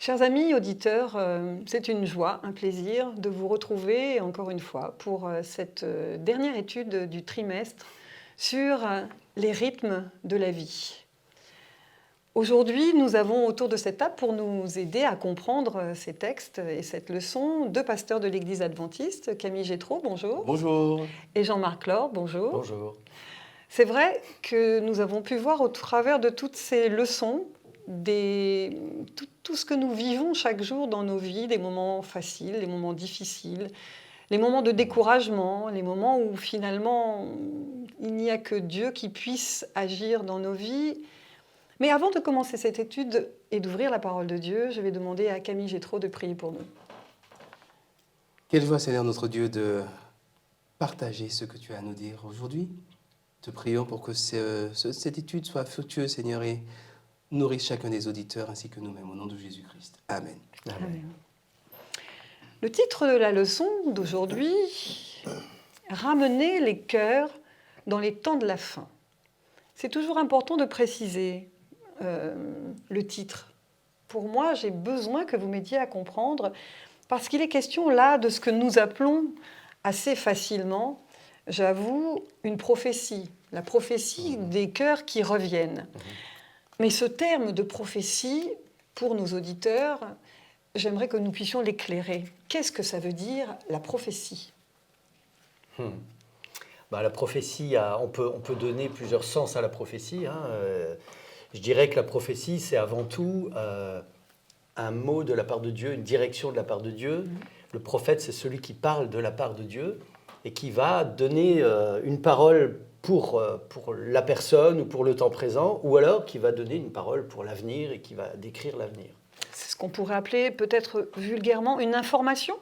Chers amis auditeurs, c'est une joie, un plaisir de vous retrouver encore une fois pour cette dernière étude du trimestre sur les rythmes de la vie. Aujourd'hui, nous avons autour de cette table pour nous aider à comprendre ces textes et cette leçon deux pasteurs de l'Église adventiste, Camille Gétraud, bonjour. Bonjour. Et Jean-Marc Laure, bonjour. Bonjour. C'est vrai que nous avons pu voir au travers de toutes ces leçons tout ce que nous vivons chaque jour dans nos vies, des moments faciles, des moments difficiles, les moments de découragement, les moments où finalement il n'y a que Dieu qui puisse agir dans nos vies. Mais avant de commencer cette étude et d'ouvrir la parole de Dieu, je vais demander à Camille Gétraud de prier pour nous. Quelle joie, Seigneur notre Dieu, de partager ce que tu as à nous dire aujourd'hui. Te prions pour que cette étude soit fructueuse, Seigneur, et nourrisse chacun des auditeurs ainsi que nous-mêmes, au nom de Jésus-Christ. Amen. Amen. Le titre de la leçon d'aujourd'hui, Ramener les cœurs dans les temps de la fin. C'est toujours important de préciser le titre. Pour moi, j'ai besoin que vous m'aidiez à comprendre, parce qu'il est question là de ce que nous appelons assez facilement, j'avoue, une prophétie. La prophétie des cœurs qui reviennent. Mais ce terme de prophétie, pour nos auditeurs, j'aimerais que nous puissions l'éclairer. Qu'est-ce que ça veut dire, la prophétie ? La prophétie, on peut donner plusieurs sens à la prophétie. Je dirais que la prophétie, c'est avant tout un mot de la part de Dieu, une direction de la part de Dieu. Le prophète, c'est celui qui parle de la part de Dieu et qui va donner une parole pour la personne ou pour le temps présent, ou alors qui va donner une parole pour l'avenir et qui va décrire l'avenir. C'est ce qu'on pourrait appeler peut-être vulgairement une information ?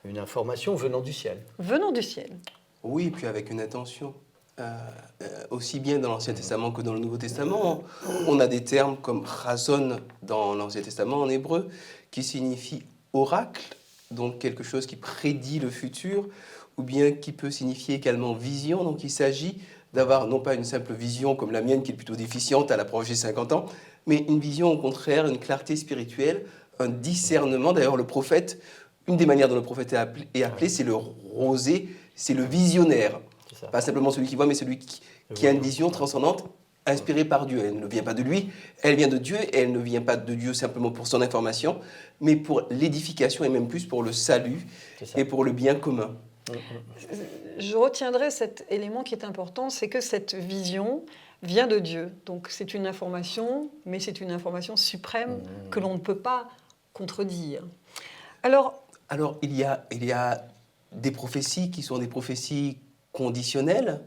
Une information venant du ciel. Venant du ciel. Oui, puis avec une intention. Aussi bien dans l'Ancien Testament que dans le Nouveau Testament, on a des termes comme chazon dans l'Ancien Testament en hébreu, qui signifie oracle, donc quelque chose qui prédit le futur, ou bien qui peut signifier également vision. Donc il s'agit d'avoir non pas une simple vision comme la mienne qui est plutôt déficiente à l'approche des 50 ans, mais une vision au contraire, une clarté spirituelle, un discernement. D'ailleurs le prophète, une des manières dont le prophète est appelé, c'est le rosé, c'est le visionnaire. Pas simplement celui qui voit, mais celui qui a une vision transcendante, inspirée par Dieu. Elle ne vient pas de lui, elle vient de Dieu, et elle ne vient pas de Dieu simplement pour son information, mais pour l'édification et même plus pour le salut et pour le bien commun. Je retiendrai cet élément qui est important, c'est que cette vision vient de Dieu. Donc c'est une information, mais c'est une information suprême que l'on ne peut pas contredire. Alors il y a des prophéties qui sont des prophéties conditionnelles,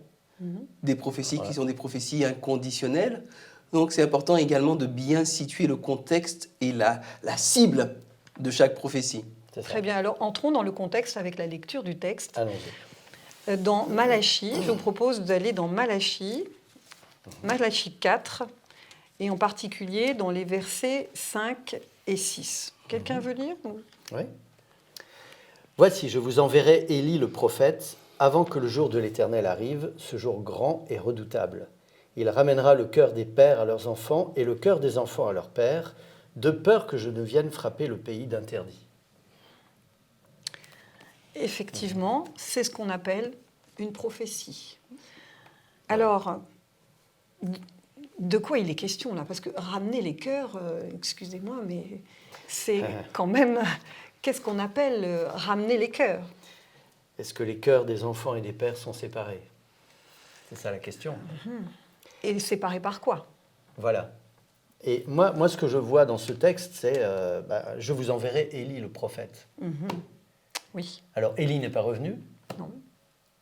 des prophéties qui sont des prophéties inconditionnelles. Donc c'est important également de bien situer le contexte et la cible de chaque prophétie. Très bien, alors entrons dans le contexte avec la lecture du texte. Allons-y. Dans Malachie, je vous propose d'aller dans Malachie 4, et en particulier dans les versets 5 et 6. Quelqu'un veut lire ? Oui. Voici, je vous enverrai Élie le prophète, avant que le jour de l'Éternel arrive, ce jour grand et redoutable. Il ramènera le cœur des pères à leurs enfants et le cœur des enfants à leurs pères, de peur que je ne vienne frapper le pays d'interdit. Effectivement, c'est ce qu'on appelle une prophétie. Alors, de quoi il est question là ? Parce que ramener les cœurs, excusez-moi, mais c'est quand même... Qu'est-ce qu'on appelle ramener les cœurs ? Est-ce que les cœurs des enfants et des pères sont séparés ? C'est ça la question. Et séparés par quoi ? Voilà. Et moi, ce que je vois dans ce texte, c'est je vous enverrai Élie le prophète. Oui. Alors, Élie n'est pas revenu. Non.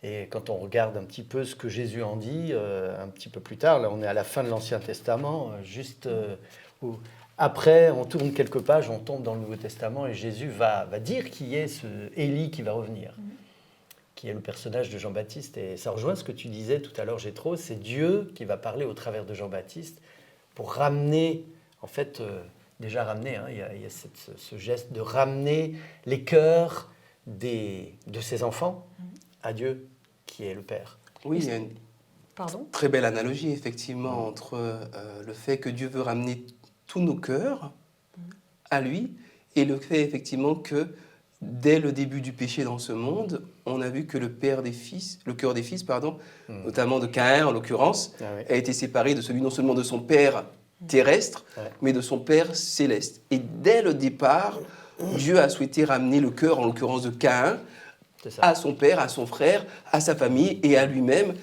Et quand on regarde un petit peu ce que Jésus en dit, un petit peu plus tard, là on est à la fin de l'Ancien Testament, où après on tourne quelques pages, on tombe dans le Nouveau Testament et Jésus va dire qui est ce Élie qui va revenir, qui est le personnage de Jean-Baptiste. Et ça rejoint ce que tu disais tout à l'heure, Gétraud, c'est Dieu qui va parler au travers de Jean-Baptiste pour ramener, en fait, déjà ramener, il y a ce geste de ramener les cœurs de ses enfants à Dieu, qui est le Père. Oui, il y a une très belle analogie, effectivement, entre le fait que Dieu veut ramener tous nos cœurs à lui Et le fait effectivement que dès le début du péché dans ce monde, on a vu que le cœur des fils, notamment de Caïn en l'occurrence, Ah oui. a été séparé de celui non seulement de son père terrestre, Ouais. mais de son père céleste. Et dès le départ, Dieu a souhaité ramener le cœur, en l'occurrence de Caïn, C'est ça. à son père, à son frère, à sa famille et à lui-même.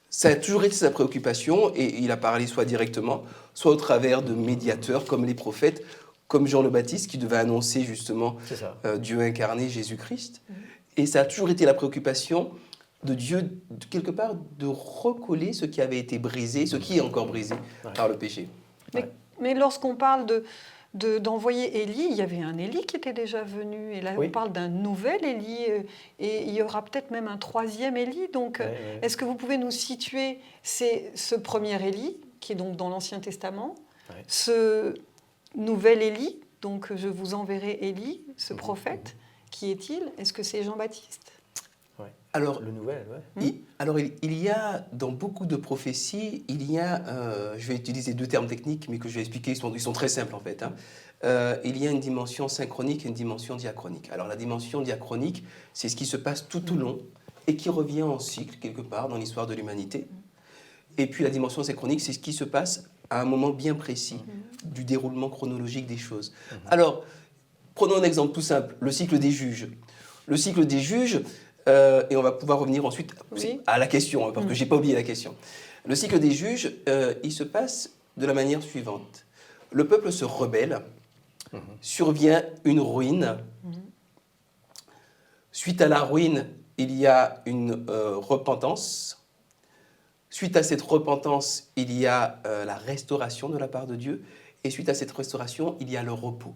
Ça a toujours été sa préoccupation et il a parlé soit directement, soit au travers de médiateurs comme les prophètes, comme Jean le Baptiste qui devait annoncer justement C'est ça. Dieu incarné, Jésus-Christ. Et ça a toujours été la préoccupation de Dieu, quelque part, de recoller ce qui avait été brisé, ce qui est encore brisé par le péché. Mais lorsqu'on parle d'envoyer Élie, il y avait un Élie qui était déjà venu. Et là, Oui. on parle d'un nouvel Élie. Et il y aura peut-être même un troisième Élie. Donc, Ouais, ouais. est-ce que vous pouvez nous situer ce premier Élie, qui est donc dans l'Ancien Testament, Ouais. ce nouvel Élie, donc je vous enverrai Élie, ce prophète, qui est-il? Est-ce que c'est Jean-Baptiste? Alors, Le nouvel, ouais. il y a, dans beaucoup de prophéties, je vais utiliser deux termes techniques, mais que je vais expliquer, ils sont très simples en fait. Il y a une dimension synchronique et une dimension diachronique. Alors la dimension diachronique, c'est ce qui se passe tout au long et qui revient en cycle quelque part dans l'histoire de l'humanité. Et puis la dimension synchronique, c'est ce qui se passe à un moment bien précis du déroulement chronologique des choses. Alors, prenons un exemple tout simple, le cycle des juges. Le cycle des juges, et on va pouvoir revenir ensuite Oui. à la question, parce que je n'ai pas oublié la question. Le cycle des juges, il se passe de la manière suivante. Le peuple se rebelle, survient une ruine. Suite à la ruine, il y a une repentance. Suite à cette repentance, il y a la restauration de la part de Dieu. Et suite à cette restauration, il y a le repos.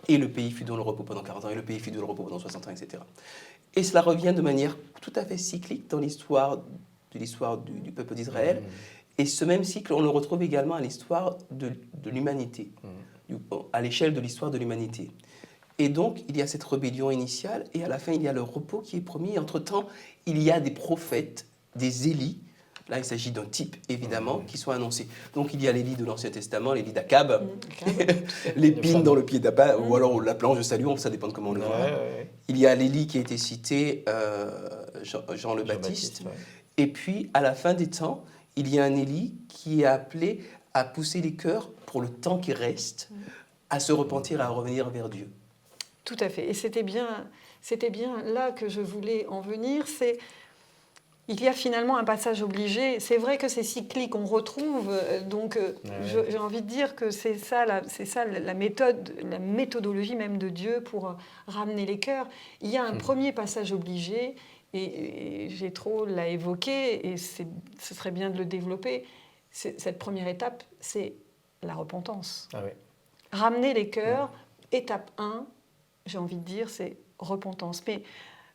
Et le pays fut dans le repos pendant 40 ans, et le pays fut dans le repos pendant 60 ans, etc. Et cela revient de manière tout à fait cyclique dans l'histoire du peuple d'Israël. Et ce même cycle, on le retrouve également à l'histoire de l'humanité, à l'échelle de l'histoire de l'humanité. Et donc, il y a cette rébellion initiale, et à la fin, il y a le repos qui est promis. Entre-temps, il y a des prophètes, des Élis. Là, il s'agit d'un type, évidemment, qui sont annoncés. Donc, il y a l'Élie de l'Ancien Testament, l'Élie d'Akab, l'épine dans le pied d'Akab, ou alors la planche de salut, ça dépend de comment on le voit. Il y a l'Élie qui a été cité, Jean le Baptiste. Ouais. Et puis, à la fin des temps, il y a un Élie qui est appelé à pousser les cœurs pour le temps qui reste, à se repentir, à revenir vers Dieu. Tout à fait. Et c'était bien là que je voulais en venir. Il y a finalement un passage obligé. C'est vrai que c'est cyclique, on retrouve. J'ai envie de dire que c'est ça la méthode, la méthodologie même de Dieu pour ramener les cœurs. Il y a un premier passage obligé, et Jétro l'a évoqué, et ce serait bien de le développer. Cette première étape, c'est la repentance. Ah oui. Ramener les cœurs, étape 1, j'ai envie de dire, c'est repentance. Mais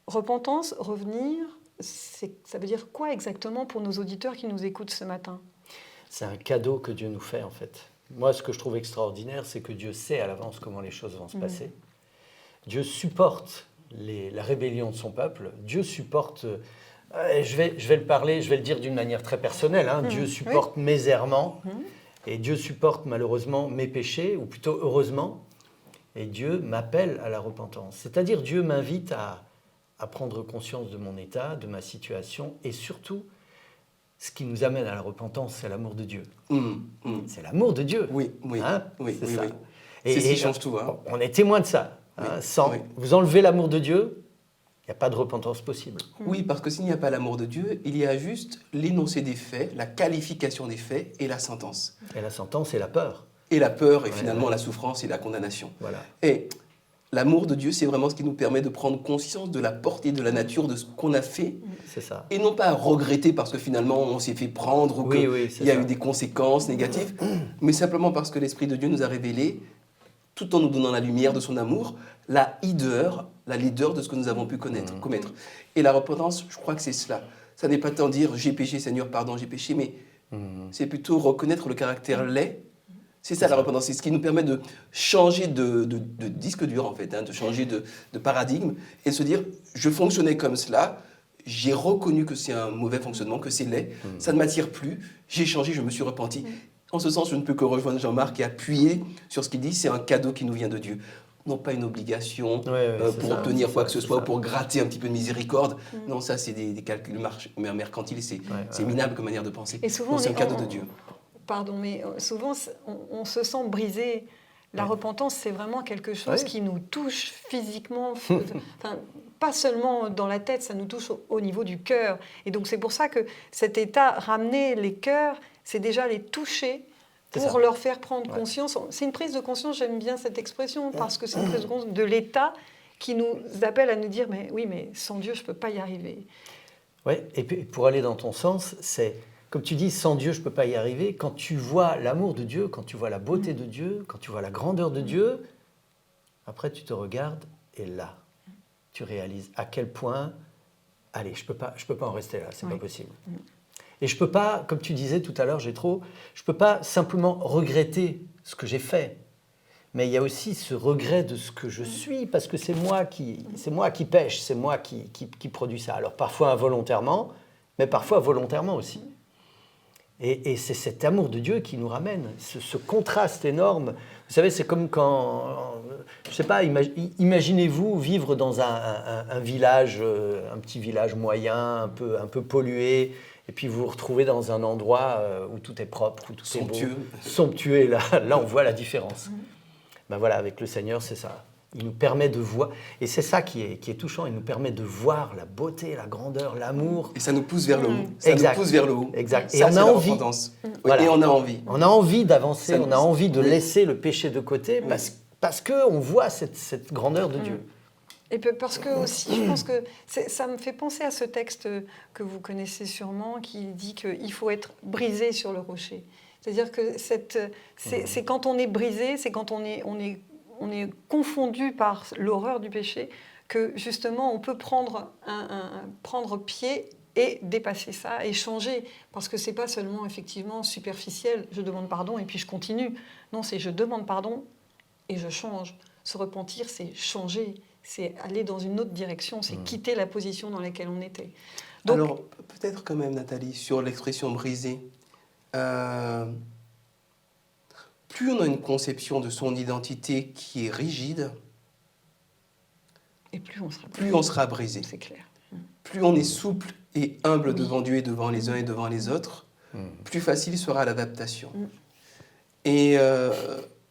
repentance, revenir, ça veut dire quoi exactement pour nos auditeurs qui nous écoutent ce matin? C'est un cadeau que Dieu nous fait, en fait. Moi, ce que je trouve extraordinaire, c'est que Dieu sait à l'avance comment les choses vont se passer. Dieu supporte la rébellion de son peuple. Dieu supporte... je vais le parler, je vais le dire d'une manière très personnelle. Dieu supporte mes errements. Et Dieu supporte malheureusement mes péchés, ou plutôt heureusement. Et Dieu m'appelle à la repentance. C'est-à-dire Dieu m'invite à prendre conscience de mon état, de ma situation, et surtout, ce qui nous amène à la repentance, c'est l'amour de Dieu. C'est l'amour de Dieu. Oui. C'est ça. Oui. C'est ce qui change tout. On est témoin de ça. Vous enlevez l'amour de Dieu, il n'y a pas de repentance possible. Oui, parce que s'il n'y a pas l'amour de Dieu, il y a juste l'énoncé des faits, la qualification des faits et la sentence. Et la sentence, c'est la peur. Et la peur, et finalement la souffrance et la condamnation. Voilà. Et l'amour de Dieu, c'est vraiment ce qui nous permet de prendre conscience de la portée, de la nature de ce qu'on a fait. C'est ça. Et non pas à regretter parce que finalement on s'est fait prendre ou qu'il y a eu des conséquences négatives, mais simplement parce que l'Esprit de Dieu nous a révélé, tout en nous donnant la lumière de son amour, la laideur de ce que nous avons pu commettre. Et la repentance, je crois que c'est cela. Ça n'est pas tant dire « j'ai péché, Seigneur, pardon, j'ai péché », mais c'est plutôt reconnaître le caractère laid. C'est ça la repentance, c'est ce qui nous permet de changer de disque dur en fait, de changer de paradigme et de se dire je fonctionnais comme cela, j'ai reconnu que c'est un mauvais fonctionnement, que c'est laid, ça ne m'attire plus, j'ai changé, je me suis repenti. En ce sens, je ne peux que rejoindre Jean-Marc et appuyer sur ce qu'il dit, c'est un cadeau qui nous vient de Dieu. n'ont pas une obligation c'est pour ça, obtenir c'est quoi ça, que ce c'est soit, ça. pour gratter un petit peu de miséricorde. Non, ça, c'est des calculs mercantiles, c'est minable comme manière de penser. Et souvent, Non, c'est un cadeau de Dieu. Pardon, mais souvent, on se sent brisé. La repentance, c'est vraiment quelque chose qui nous touche physiquement, enfin, pas seulement dans la tête, ça nous touche au niveau du cœur. Et donc, c'est pour ça que cet état, ramener les cœurs, c'est déjà les toucher pour leur faire prendre conscience. C'est une prise de conscience, j'aime bien cette expression, parce que c'est une prise de conscience de l'état qui nous appelle à nous dire, mais oui, mais sans Dieu, je ne peux pas y arriver. Oui, et puis pour aller dans ton sens, c'est... Comme tu dis, sans Dieu, je ne peux pas y arriver. Quand tu vois l'amour de Dieu, quand tu vois la beauté de Dieu, quand tu vois la grandeur de Dieu, après tu te regardes et là, tu réalises à quel point, allez, je peux pas en rester là, c'est pas possible. Et je peux pas, comme tu disais tout à l'heure, je peux pas simplement regretter ce que j'ai fait. Mais il y a aussi ce regret de ce que je suis, parce que c'est moi qui pêche, c'est moi qui produis ça. Alors parfois involontairement, mais parfois volontairement aussi. Et c'est cet amour de Dieu qui nous ramène, ce contraste énorme. Vous savez, c'est comme quand, je ne sais pas, imaginez-vous vivre dans un village, un petit village moyen, un peu pollué, et puis vous vous retrouvez dans un endroit où tout est propre, où tout est beau. Somptueux. Et là, on voit la différence. Ben voilà, avec le Seigneur, c'est ça. Il nous permet de voir, et c'est ça qui est touchant, il nous permet de voir la beauté, la grandeur, l'amour. Et ça nous pousse vers le haut. Ça nous pousse vers le haut. Exact. Ça, et on a envie. Voilà. Et on a envie. On a envie d'avancer, on a envie de laisser le péché de côté parce qu'on voit cette grandeur de Dieu. Et parce que aussi, je pense que ça me fait penser à ce texte que vous connaissez sûrement, qui dit qu'il faut être brisé sur le rocher. C'est-à-dire que c'est quand on est brisé, c'est quand on est confondu par l'horreur du péché, que justement on peut prendre pied et dépasser ça et changer. Parce que ce n'est pas seulement effectivement superficiel, je demande pardon et puis je continue. Non, c'est je demande pardon et je change. Se repentir, c'est changer, c'est aller dans une autre direction, c'est quitter la position dans laquelle on était. Donc, alors, peut-être quand même, Nathalie, sur l'expression brisée, plus on a une conception de son identité qui est rigide, et plus on sera brisé. C'est clair. Plus on est souple et humble devant Dieu et devant les uns et devant les autres, plus facile sera l'adaptation. Et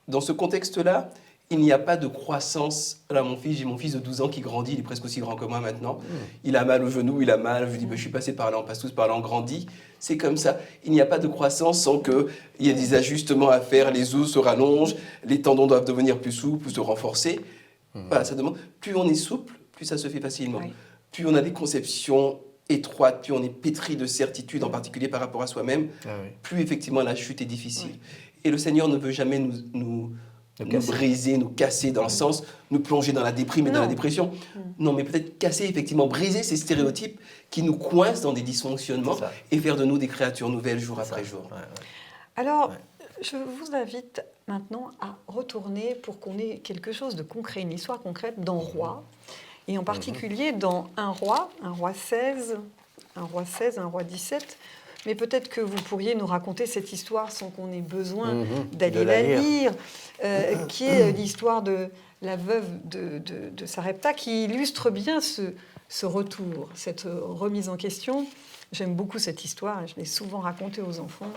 dans ce contexte-là, il n'y a pas de croissance. Là, j'ai mon fils de 12 ans qui grandit, il est presque aussi grand que moi maintenant. Il a mal au genou, il a mal. Je lui dis, je suis passé par là, on passe tous par là, on grandit. C'est comme ça. Il n'y a pas de croissance sans qu'il y ait des ajustements à faire. Les os se rallongent, les tendons doivent devenir plus souples, se renforcer. Voilà, ça demande. Plus on est souple, plus ça se fait facilement. Oui. Plus on a des conceptions étroites, plus on est pétri de certitudes, en particulier par rapport à soi-même, plus effectivement la chute est difficile. Oui. Et le Seigneur ne veut jamais nous briser, nous casser dans le sens, nous plonger dans la déprime et dans la dépression. Non, mais peut-être casser, effectivement, briser ces stéréotypes qui nous coincent dans des dysfonctionnements et faire de nous des créatures nouvelles jour après jour. Alors, je vous invite maintenant à retourner pour qu'on ait quelque chose de concret, une histoire concrète dans Roi, et en particulier dans un roi 16, un roi 17. Mais peut-être que vous pourriez nous raconter cette histoire sans qu'on ait besoin d'aller la lire, qui est l'histoire de la veuve de Sarepta, qui illustre bien ce retour, cette remise en question. J'aime beaucoup cette histoire, et je l'ai souvent racontée aux enfants,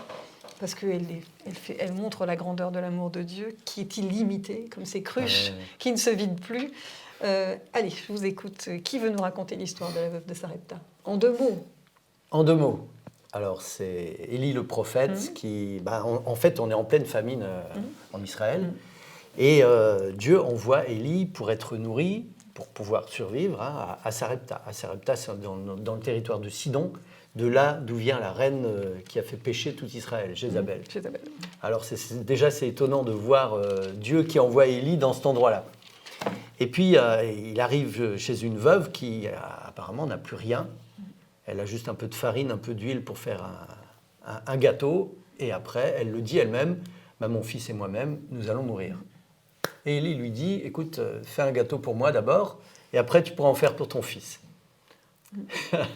parce qu'elle montre la grandeur de l'amour de Dieu, qui est illimité, comme ces cruches qui ne se vident plus. Allez, je vous écoute. Qui veut nous raconter l'histoire de la veuve de Sarepta ? En 2 mots. En 2 mots. Alors, c'est Élie le prophète qui... en fait, on est en pleine famine en Israël. Et Dieu envoie Élie pour être nourri, pour pouvoir survivre à Sarepta. À Sarepta, c'est dans le territoire de Sidon, de là d'où vient la reine qui a fait pécher tout Israël, Jézabel. Alors, c'est étonnant de voir Dieu qui envoie Élie dans cet endroit-là. Et puis, il arrive chez une veuve qui, apparemment, n'a plus rien. Elle a juste un peu de farine, un peu d'huile pour faire un gâteau. Et après, elle le dit elle-même, mon fils et moi-même, nous allons mourir. Et Élie lui dit, écoute, fais un gâteau pour moi d'abord, et après tu pourras en faire pour ton fils. Là,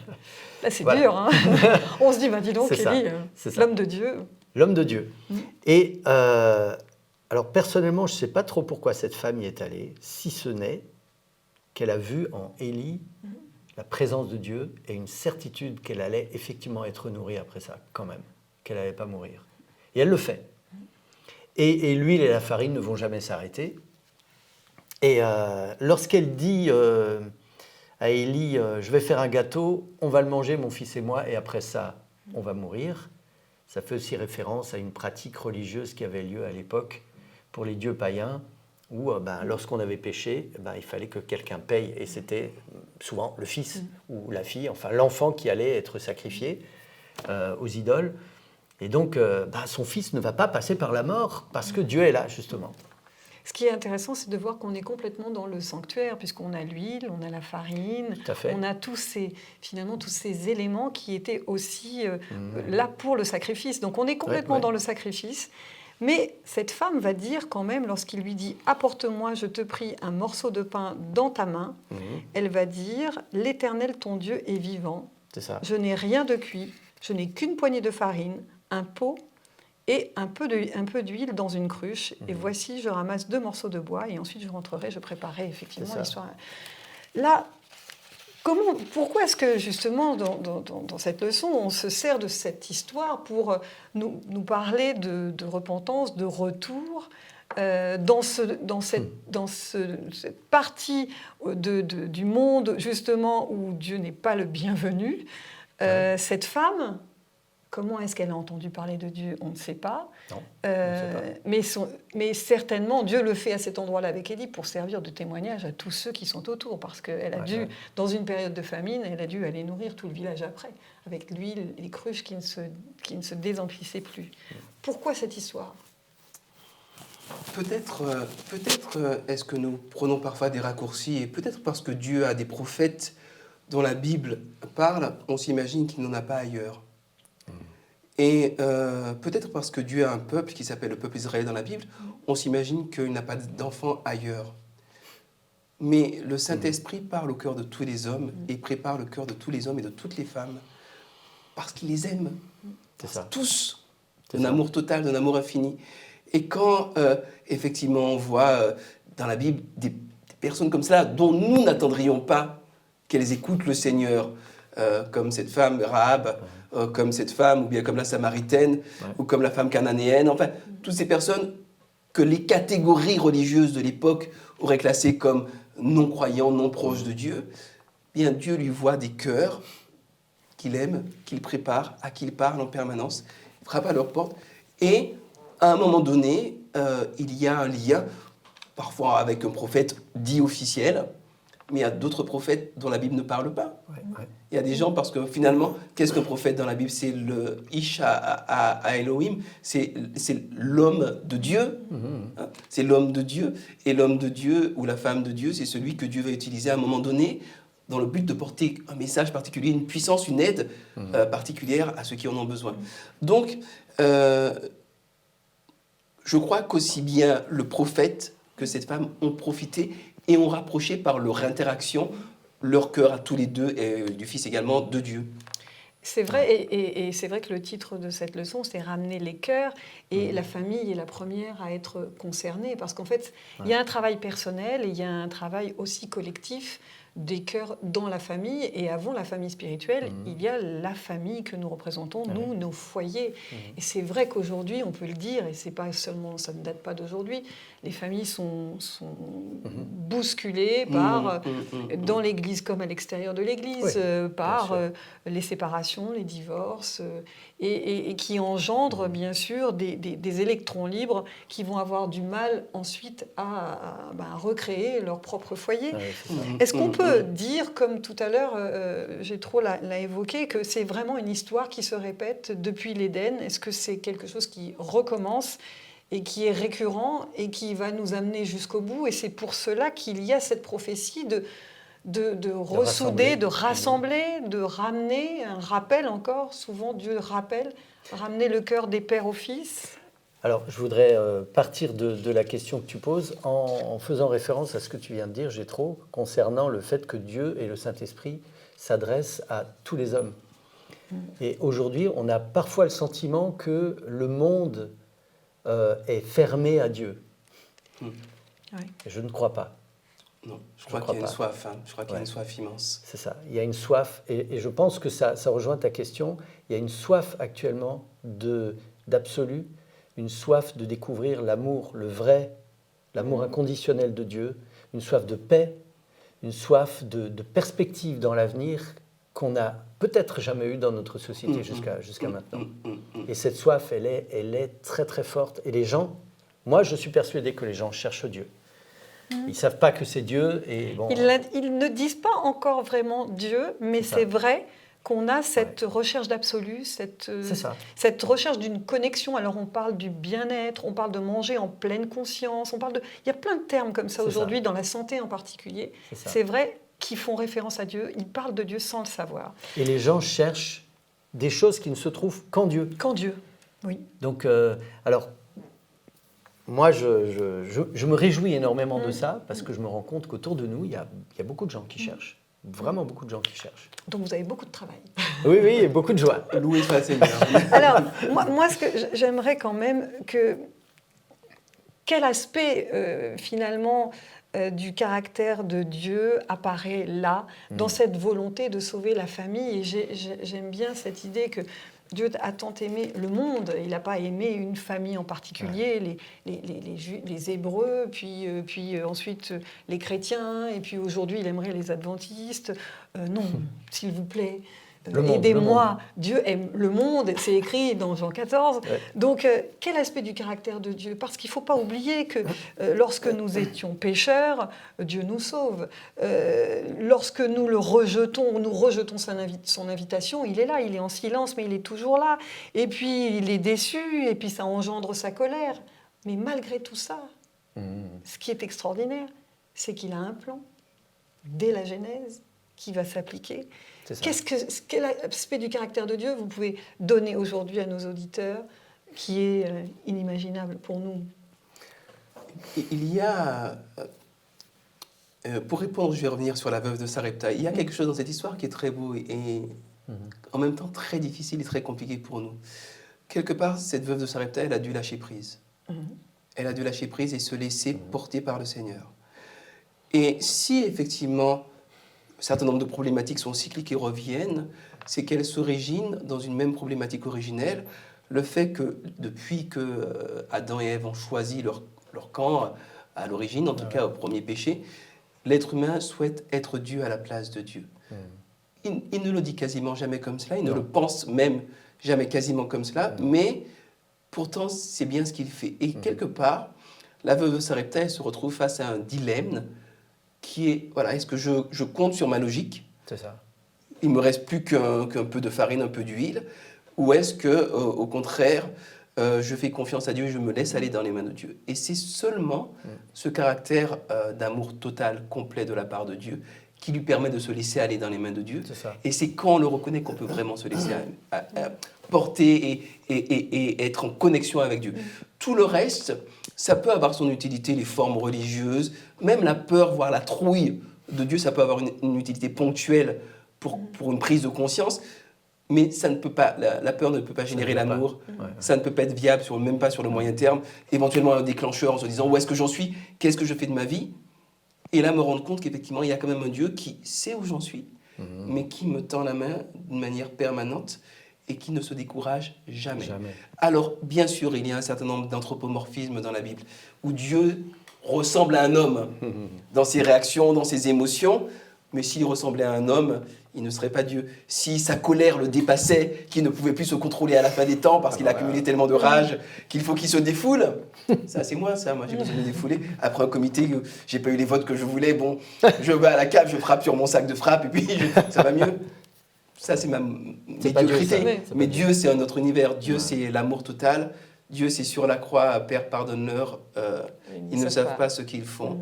c'est dur. Hein. On se dit, dis donc, Élie, l'homme de Dieu. L'homme de Dieu. Et Alors personnellement, je ne sais pas trop pourquoi cette femme y est allée, si ce n'est qu'elle a vu en Élie la présence de Dieu et une certitude qu'elle allait effectivement être nourrie après ça, quand même, qu'elle n'allait pas mourir. Et elle le fait. Et l'huile et la farine ne vont jamais s'arrêter. Et lorsqu'elle dit à Élie, je vais faire un gâteau, on va le manger, mon fils et moi, et après ça, on va mourir, ça fait aussi référence à une pratique religieuse qui avait lieu à l'époque pour les dieux païens, où lorsqu'on avait péché, il fallait que quelqu'un paye, et c'était souvent le fils ou la fille, enfin l'enfant qui allait être sacrifié aux idoles. Et donc, son fils ne va pas passer par la mort, parce que Dieu est là, justement. Ce qui est intéressant, c'est de voir qu'on est complètement dans le sanctuaire, puisqu'on a l'huile, on a la farine, Tout à fait. on a tous ces éléments qui étaient aussi là pour le sacrifice. Donc on est complètement dans le sacrifice. Mais cette femme va dire quand même, lorsqu'il lui dit « Apporte-moi, je te prie, un morceau de pain dans ta main », elle va dire « L'Éternel, ton Dieu, est vivant. C'est ça. Je n'ai rien de cuit, je n'ai qu'une poignée de farine, un pot et un peu d'huile dans une cruche. Et voici, je ramasse 2 morceaux de bois et ensuite je rentrerai, je préparerai effectivement l'histoire. » Là, pourquoi est-ce que justement dans cette leçon, on se sert de cette histoire pour nous parler de repentance, de retour dans cette partie du monde justement où Dieu n'est pas le bienvenu. Cette femme, comment est-ce qu'elle a entendu parler de Dieu? On ne sait pas. Non, on ne sait pas. Mais certainement, Dieu le fait à cet endroit-là avec Élie pour servir de témoignage à tous ceux qui sont autour. Parce qu'elle a dû, dans une période de famine, elle a dû aller nourrir tout le village après, avec l'huile et les cruches qui ne se désemplissaient plus. Pourquoi cette histoire? Peut-être est-ce que nous prenons parfois des raccourcis, et peut-être parce que Dieu a des prophètes dont la Bible parle, on s'imagine qu'il n'en a pas ailleurs. Et peut-être parce que Dieu a un peuple qui s'appelle le peuple israélien dans la Bible, on s'imagine qu'il n'a pas d'enfants ailleurs. Mais le Saint-Esprit parle au cœur de tous les hommes et prépare le cœur de tous les hommes et de toutes les femmes parce qu'il les aime. C'est ça. Tous, d'un amour total, d'un amour infini. Et quand, effectivement, on voit dans la Bible des personnes comme cela dont nous n'attendrions pas qu'elles écoutent le Seigneur, comme cette femme Rahab, comme cette femme, ou bien comme la Samaritaine, ou comme la femme cananéenne, enfin, toutes ces personnes que les catégories religieuses de l'époque auraient classées comme non-croyants, non proches de Dieu, bien Dieu lui voit des cœurs qu'il aime, qu'il prépare, à qui il parle en permanence, il frappe à leur porte, et à un moment donné, il y a un lien, parfois avec un prophète dit officiel, mais il y a d'autres prophètes dont la Bible ne parle pas. Il y a des gens, parce que finalement, qu'est-ce qu'un prophète dans la Bible? C'est le Ish à Elohim, c'est l'homme de Dieu. Hein, c'est l'homme de Dieu. Et l'homme de Dieu ou la femme de Dieu, c'est celui que Dieu va utiliser à un moment donné dans le but de porter un message particulier, une puissance, une aide particulière à ceux qui en ont besoin. Donc, je crois qu'aussi bien le prophète que cette femme ont profité et ont rapproché par leur interaction leur cœur à tous les deux, et du Fils également, de Dieu. C'est vrai, et c'est vrai que le titre de cette leçon, c'est « Ramener les cœurs », et la famille est la première à être concernée, parce qu'en fait, il y a un travail personnel et il y a un travail aussi collectif des cœurs dans la famille, et avant la famille spirituelle, il y a la famille que nous représentons, nous, nos foyers. Et c'est vrai qu'aujourd'hui, on peut le dire, et c'est pas seulement, ça ne date pas d'aujourd'hui, les familles sont bousculées par, dans l'Église comme à l'extérieur de l'Église, par les séparations, les divorces, et qui engendrent bien sûr des électrons libres qui vont avoir du mal ensuite à recréer leur propre foyer. Est-ce qu'on peut dire, comme tout à l'heure, Jétro l'a évoqué, que c'est vraiment une histoire qui se répète depuis l'Éden? Est-ce que c'est quelque chose qui recommence et qui est récurrent et qui va nous amener jusqu'au bout? Et c'est pour cela qu'il y a cette prophétie de ressouder, de rassembler, de ramener, un rappel encore, souvent Dieu rappelle, ramener le cœur des pères au fils. Alors, je voudrais partir de la question que tu poses en faisant référence à ce que tu viens de dire, Jétro, concernant le fait que Dieu et le Saint-Esprit s'adressent à tous les hommes. Et aujourd'hui, on a parfois le sentiment que le monde est fermé à Dieu. Ouais. Et je ne crois pas. Non, je crois qu'il y a une soif. Je crois qu'il y a une soif immense. C'est ça. Il y a une soif, et je pense que ça rejoint ta question. Il y a une soif actuellement d'absolu, une soif de découvrir l'amour, le vrai, l'amour inconditionnel de Dieu, une soif de paix, une soif de perspective dans l'avenir qu'on n'a peut-être jamais eu dans notre société jusqu'à maintenant. Et cette soif, elle est très très forte. Et les gens, moi je suis persuadé que les gens cherchent Dieu. Ils ne savent pas que c'est Dieu. Et bon, Ils ne disent pas encore vraiment Dieu, mais c'est vrai qu'on a cette recherche d'absolu, cette recherche d'une connexion. Alors on parle du bien-être, on parle de manger en pleine conscience, il y a plein de termes comme ça aujourd'hui, dans la santé en particulier. C'est vrai qui font référence à Dieu, ils parlent de Dieu sans le savoir. Et les gens cherchent des choses qui ne se trouvent qu'en Dieu. Qu'en Dieu, oui. Donc, alors, moi, je me réjouis énormément de ça, parce que je me rends compte qu'autour de nous, il y a beaucoup de gens qui cherchent. Vraiment beaucoup de gens qui cherchent. Donc vous avez beaucoup de travail. Oui, et beaucoup de joie. Loué soit le Seigneur. Alors, moi, ce que j'aimerais quand même quel aspect, finalement, du caractère de Dieu apparaît là, dans cette volonté de sauver la famille. Et j'aime bien cette idée que Dieu a tant aimé le monde, il n'a pas aimé une famille en particulier, les Hébreux, puis ensuite les chrétiens, et puis aujourd'hui il aimerait les adventistes. Non, s'il vous plaît, aidez-moi. Dieu aime le monde, c'est écrit dans Jean 14. Ouais. Donc, quel aspect du caractère de Dieu ? Parce qu'il ne faut pas oublier que lorsque nous étions pécheurs, Dieu nous sauve. Lorsque nous le rejetons, nous rejetons son invitation, il est là, il est en silence, mais il est toujours là. Et puis, il est déçu, et puis ça engendre sa colère. Mais malgré tout ça, ce qui est extraordinaire, c'est qu'il a un plan, dès la Genèse, qui va s'appliquer. Quel aspect du caractère de Dieu vous pouvez donner aujourd'hui à nos auditeurs qui est inimaginable pour nous ? Il y a, pour répondre, je vais revenir sur la veuve de Sarepta, il y a quelque chose dans cette histoire qui est très beau et en même temps très difficile et très compliqué pour nous. Quelque part, cette veuve de Sarepta, elle a dû lâcher prise. Elle a dû lâcher prise et se laisser porter par le Seigneur. Et si effectivement un certain nombre de problématiques sont cycliques et reviennent, c'est qu'elles s'originent dans une même problématique originelle. Le fait que, depuis que Adam et Ève ont choisi leur camp, à l'origine, en tout cas au premier péché, l'être humain souhaite être Dieu à la place de Dieu. Il ne le dit quasiment jamais comme cela, il ne le pense même jamais quasiment comme cela, mais pourtant c'est bien ce qu'il fait. Et quelque part, la veuve de Sarepta, elle se retrouve face à un dilemme qui est, voilà, est-ce que je compte sur ma logique ? C'est ça. Il ne me reste plus qu'un peu de farine, un peu d'huile. Ou est-ce que, au contraire, je fais confiance à Dieu et je me laisse aller dans les mains de Dieu ? Et c'est seulement ce caractère d'amour total, complet de la part de Dieu qui lui permet de se laisser aller dans les mains de Dieu. C'est ça. Et c'est quand on le reconnaît qu'on peut vraiment se laisser porter et être en connexion avec Dieu. Tout le reste, ça peut avoir son utilité, les formes religieuses, même la peur, voire la trouille de Dieu, ça peut avoir une utilité ponctuelle pour une prise de conscience, mais ça ne peut pas, la peur ne peut pas générer l'amour, ça ne peut pas être viable, même pas sur le moyen terme, éventuellement un déclencheur en se disant où est-ce que j'en suis, qu'est-ce que je fais de ma vie, et là me rendre compte qu'effectivement il y a quand même un Dieu qui sait où j'en suis, mais qui me tend la main d'une manière permanente, et qui ne se décourage jamais. Alors, bien sûr, il y a un certain nombre d'anthropomorphismes dans la Bible, où Dieu ressemble à un homme dans ses réactions, dans ses émotions, mais s'il ressemblait à un homme, il ne serait pas Dieu. Si sa colère le dépassait, qu'il ne pouvait plus se contrôler à la fin des temps, parce qu'il a accumulé tellement de rage, qu'il faut qu'il se défoule, ça c'est moi j'ai besoin de me défouler. Après un comité, j'ai pas eu les votes que je voulais, bon, je vais à la cave, je frappe sur mon sac de frappe, et puis ça va mieux. Ça, c'est ma médiocrité. Mais Dieu, c'est un autre univers. Dieu, c'est l'amour total. Dieu, c'est sur la croix, Père, pardonne-leur. Ils ne savent pas ce qu'ils font.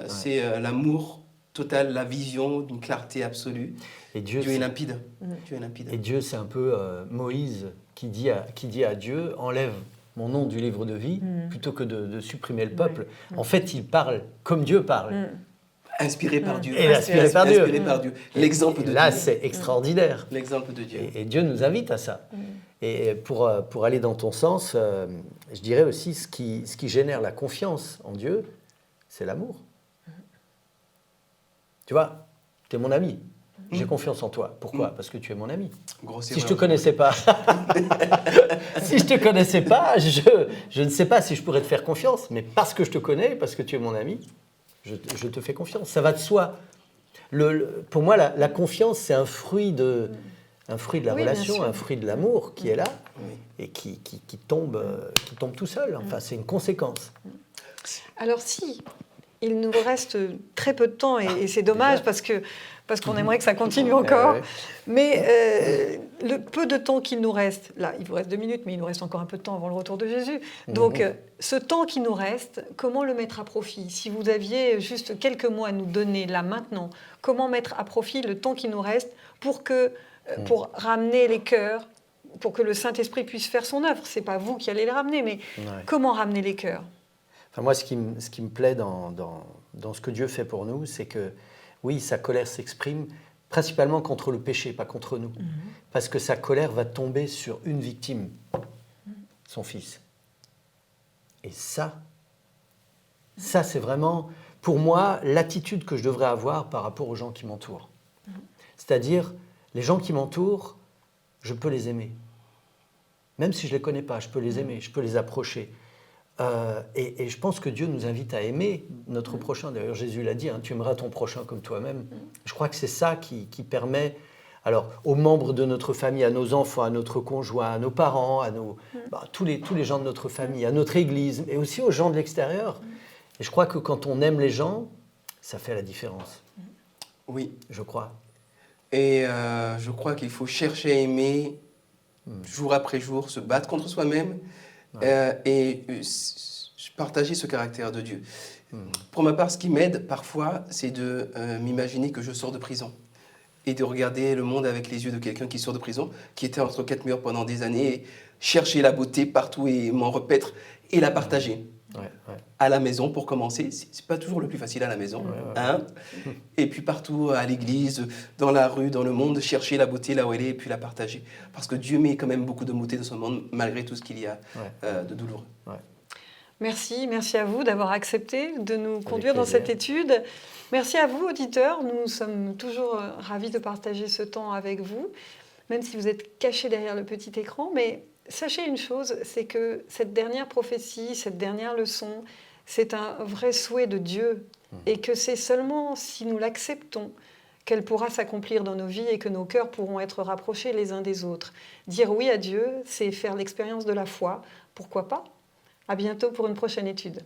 C'est l'amour total, la vision d'une clarté absolue. Et Dieu est limpide. Dieu est limpide. Et Dieu, c'est un peu Moïse qui dit à Dieu, enlève mon nom du livre de vie, plutôt que de supprimer le peuple. En fait, il parle comme Dieu parle. Inspiré par Dieu. Et inspiré par Dieu. L'exemple de Dieu. Là, c'est extraordinaire. L'exemple de Dieu. Et Dieu nous invite à ça. Et pour aller dans ton sens, je dirais aussi ce qui génère la confiance en Dieu, c'est l'amour. Tu vois, tu es mon ami. J'ai confiance en toi. Pourquoi ? Parce que tu es mon ami. Grosse Si je erreur. te connaissais pas, si je te connaissais pas, je ne sais pas si je pourrais te faire confiance. Mais parce que je te connais, parce que tu es mon ami, je te fais confiance. Ça va de soi. Pour moi, la confiance, c'est un fruit de la Oui, bien relation, sûr. un fruit de l'amour qui est là Oui. et qui tombe tout seul. Enfin, c'est une conséquence. Alors si, il nous reste très peu de temps et c'est dommage déjà. parce qu'on aimerait que ça continue encore. Ouais. Mais le peu de temps qu'il nous reste, là il vous reste 2 minutes, mais il nous reste encore un peu de temps avant le retour de Jésus. Donc ce temps qui nous reste, comment le mettre à profit ? Si vous aviez juste quelques mots à nous donner là maintenant, comment mettre à profit le temps qui nous reste pour ramener les cœurs, pour que le Saint-Esprit puisse faire son œuvre ? C'est pas vous qui allez les ramener, mais comment ramener les cœurs ? Enfin, moi, ce qui me plaît dans ce que Dieu fait pour nous, c'est que, oui, sa colère s'exprime principalement contre le péché, pas contre nous. Parce que sa colère va tomber sur une victime, son fils. Et ça c'est vraiment, pour moi, l'attitude que je devrais avoir par rapport aux gens qui m'entourent. C'est-à-dire, les gens qui m'entourent, je peux les aimer. Même si je ne les connais pas, je peux les aimer, je peux les approcher. Et je pense que Dieu nous invite à aimer notre prochain. D'ailleurs, Jésus l'a dit, hein, tu aimeras ton prochain comme toi-même. Je crois que c'est ça qui permet, alors, aux membres de notre famille, à nos enfants, à notre conjoint, à nos parents, à tous les gens de notre famille, à notre église, mais aussi aux gens de l'extérieur. Et je crois que quand on aime les gens, ça fait la différence. Oui. Je crois. Et je crois qu'il faut chercher à aimer jour après jour, se battre contre soi-même et partager ce caractère de Dieu. Pour ma part, ce qui m'aide parfois, c'est de m'imaginer que je sors de prison et de regarder le monde avec les yeux de quelqu'un qui sort de prison, qui était entre 4 murs pendant des années, et chercher la beauté partout et m'en repaître et la partager. À la maison, pour commencer, c'est pas toujours le plus facile à la maison, hein. Et puis partout, à l'église, dans la rue, dans le monde, chercher la beauté là où elle est et puis la partager. Parce que Dieu met quand même beaucoup de beauté dans son monde, malgré tout ce qu'il y a de douloureux. Merci à vous d'avoir accepté de nous conduire dans plaisir. cette étude. Merci à vous, auditeurs. Nous sommes toujours ravis de partager ce temps avec vous, même si vous êtes cachés derrière le petit écran. Mais sachez une chose, c'est que cette dernière prophétie, cette dernière leçon, c'est un vrai souhait de Dieu et que c'est seulement si nous l'acceptons qu'elle pourra s'accomplir dans nos vies et que nos cœurs pourront être rapprochés les uns des autres. Dire oui à Dieu, c'est faire l'expérience de la foi. Pourquoi pas ? À bientôt pour une prochaine étude.